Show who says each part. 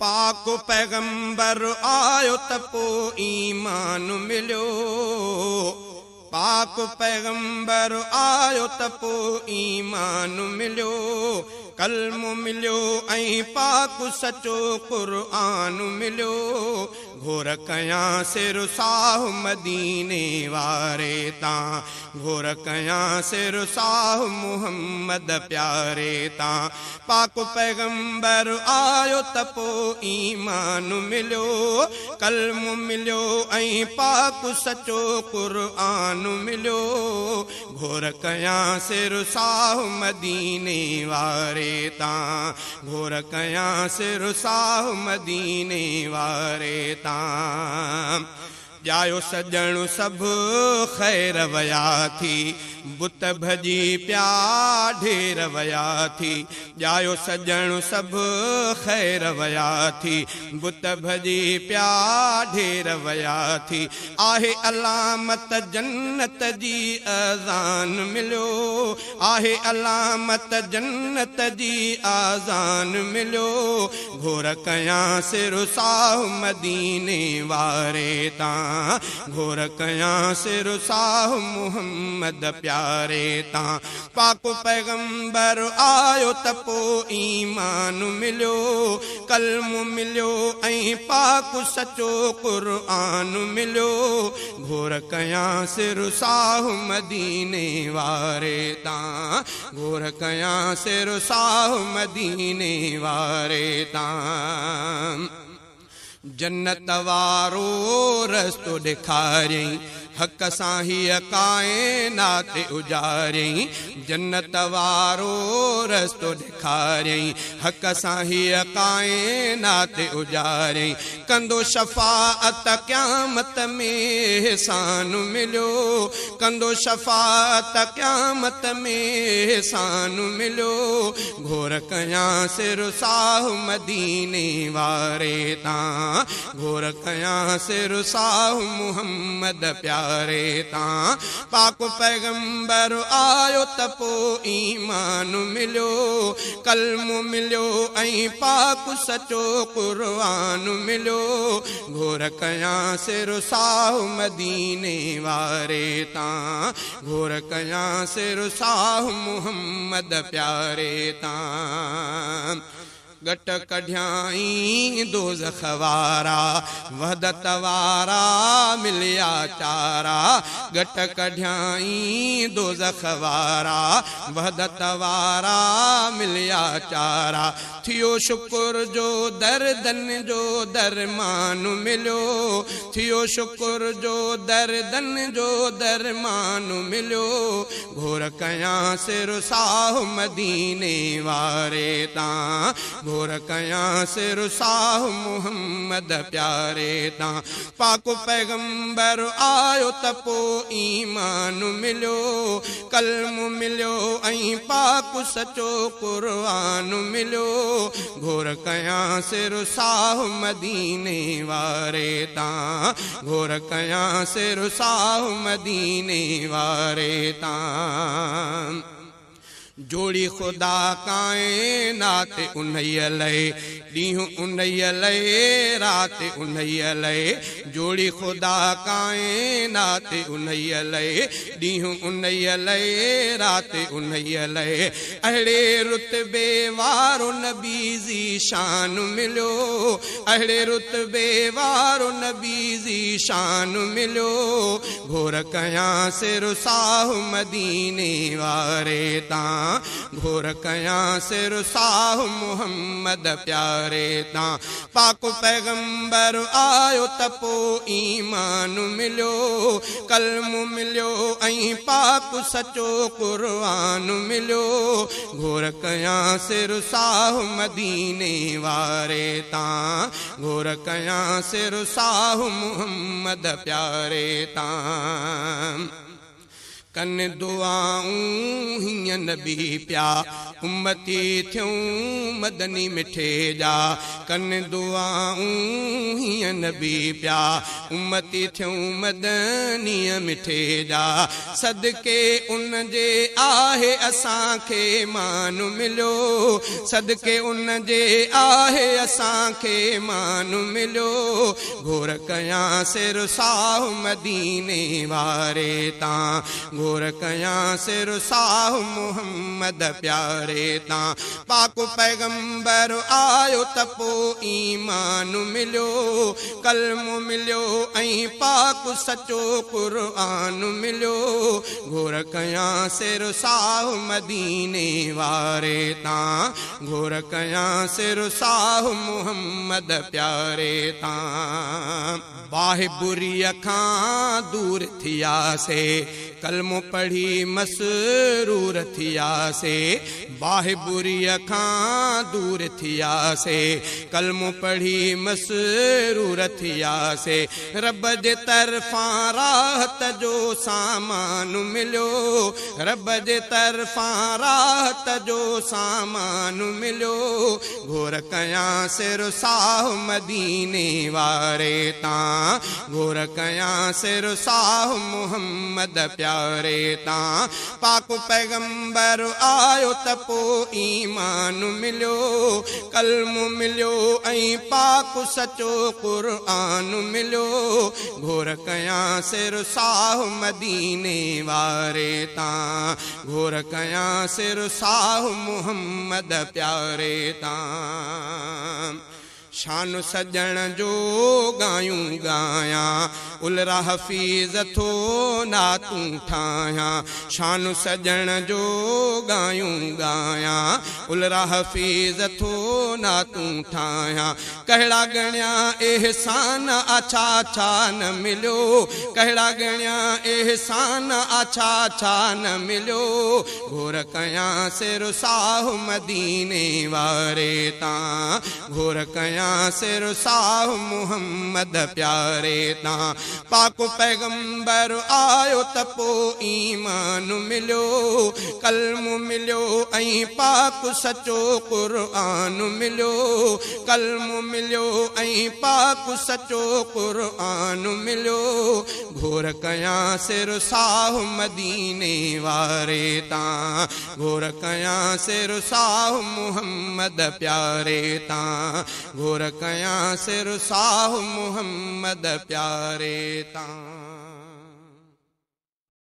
Speaker 1: पाक पैगंबर आयो त पोइ ईमान मिलियो। पाक पैगंबर आयो त पोइ ईमान मिलियो। कलमो मिलियो ऐं पाक सचो क़ुरान मिलियो। घोर कयां सिर साहु मदीने वारे तां, घोर कयां सिर साहु मुहम्मद प्यारे तां। पाक पैगंबर आयो त पोइ ईमान मिलियो। कलमो मिलियो ऐं पाक सचो क़ुरान मिलियो। घोर कयां सिर साहु मदीने वारे तां, घोर कयां सिर साहु मदीने वारे तां। जायो सजण सभु ख़ैर वया थी, बुत भजी प्या ढेर वया थी। जायो सजण सभु ख़ैर वया थी, बुत भजी प्या ढेर वया थी। आहे अलामत जन्नत जी अज़ान मिलियो। आहे अलामत जन्नत जी आज़ान मिलियो। घोर कयां सिर साहु मदीने वारे तां, घोर कयां सिर साहु मुहम्मद प्यारे तां। पाक पैगंबर आयो त पोइ ईमान मिलियो। कलमो मिलियो ऐं पाक सचो क़ुरान मिलियो। घोर कयां सिर साहु मदीने वारे तां, घोर कयां सिर साहु मदीने वारे तां। जन्नत वारो रस्तो ॾेखारियईं, हक़ सां हीअ काइनात उजारियईं। जन्नत वारो रस्तो ॾेखारियईं, हक़ सां हीअ काइनात उजारियईं। कंदो शफ़ाअत क़यामत में एहसान मिलियो। कंदो शफ़ाअत क़यामत में एहसान मिलियो। घोर कयां सिर साहु मदीने वारे तां, घोर कयां सिर साहु मुहम्मद प्यारे तां। पाक पैगंबर आयो त पोइ ईमान मिलियो। कलमो मिलियो ऐं पाक सचो क़ुरान मिलियो। घोर कयां सिर साहु मदीने वारे तां, घोर कयां सिर साहु मुहम्मद प्यारे तां। गट कढियाई दोज़ख वारा, वहदत वारा मिलिया चारा। गट कढियाई दोज़ख वारा, वहदत वारा मिलिया चारा। थियो शुक्र जो दर्दन जो दरमान मिलियो। थियो शुक्र जो दर्दन जो दरमान मिलियो। घोर कयां सिर साहु मदीने वारे तां, घोर कयां सिर साहु मुहम्मद प्यारे तां। पाक पैगंबर आयो त पोइ ईमान मिलियो। कलमो मिलियो ऐं पाक सचो क़ुरान मिलियो। घोर कयां सिर साहु मदीने वारे तां, घोर कयां सिर साहु मदीने वारे तां। जोड़ी खुदा काइनात उन्हीअ लए, ॾींहुं उन्हीअ लए, राति उन्हीअ लए। जोड़ी खुदा काइनात उन्हीअ लए, ॾींहुं उन्हीअ लए, राति उन्हीअ लए। अहिड़े रुतबे वारो नबी जी शान मिलियो। अहिड़े रुतबे वारो नबी जी शान मिलियो। घोर कयां सिर साहु मदीने वारे तां, घोर कयां सिर साहु मुहम्मद प्यारे तां। पाक पैगंबर आयो त पोइ ईमान मिलियो। कलमो मिलियो ऐं पाक सचो क़ुरान मिलियो। घोर कयां सिर साहु मदीने वारे तां, घोर कयां सिर साहु मुहम्मद प्यारे तां। कन दुआऊं हीअं नबी प्या, उम्मती थियूं मदनी मिठे जा। कन दुआऊं हीअं नबी प्या, उम्मती थियूं मदनी मिठे जा। सदके उन जे आहे असांखे मानु मिलियो, सदके उन जे आहे असांखे मानु मिलियो। घोर कयां सिर साहु मदीने वारे तां, घोर कयां सिर साहु मुहम्मद प्यारे तां। पाक पैगंबर आयो त पोइ ईमान मिलियो, कलमो मिलियो ऐं पाक सचो क़ुरान मिलियो। घोर कयां सिर साहु मदीने वारे तां, घोर कयां सिर साहु मुहम्मद प्यारे तां। बाहि बुरीअ खां दूर थियासे, कलमो पढ़ी मसरूर थियासे। बाहि बुरीअ खां दूर थियासे, कलमो पढ़ी मसरूर थियासे। रब जे तरफ़ां राहत जो सामान मिलियो, रब जे तरफ़ां राहत जो सामान मिलियो। घोर कयां सिर साहु मदीने वारे तां, घोर कयां सिर साहु मुहम्मद प्यारे तां। पाक पैगंबर आयो त पोइ ईमान मिलियो, कलमो मिलियो ऐं पाक सचो क़ुरान मिलियो। घोर कयां सिर साहु मदीने वारे तां, घोर कयां सिर साहु मुहम्मद प्यारे तां। शान सजण जो गायूं गायां, उलरा हफ़ीज़ थो नातूं ठाहियां। शान सजण जो गायूं गायां, उलरा हफ़ीज़ थो नातूं ठाहियां। कहिड़ा ॻणिया एहसान आछा छा न मिलियो, कहिड़ा ॻणिया एहसान आछा छा न मिलियो। घोर कयां सिर साहु मदीने वारे तां, घोर कयां सिर साहु मुहम्मद प्यारे तां। पाक पैगंबर आयो त पोइ ईमान मिलियो, कलमो मिलियो ऐं पाक सचो क़ुरान मिलियो। कलमो मिलियो ऐं पाक सचो क़ुरान मिलियो। घोर कयां सिर साहु मदीने वारे तां, घोर कयां सिर साहु मुहम्मद प्यारे तां, घोर कयां सिर साहु मुहम्मद प्यारे तां।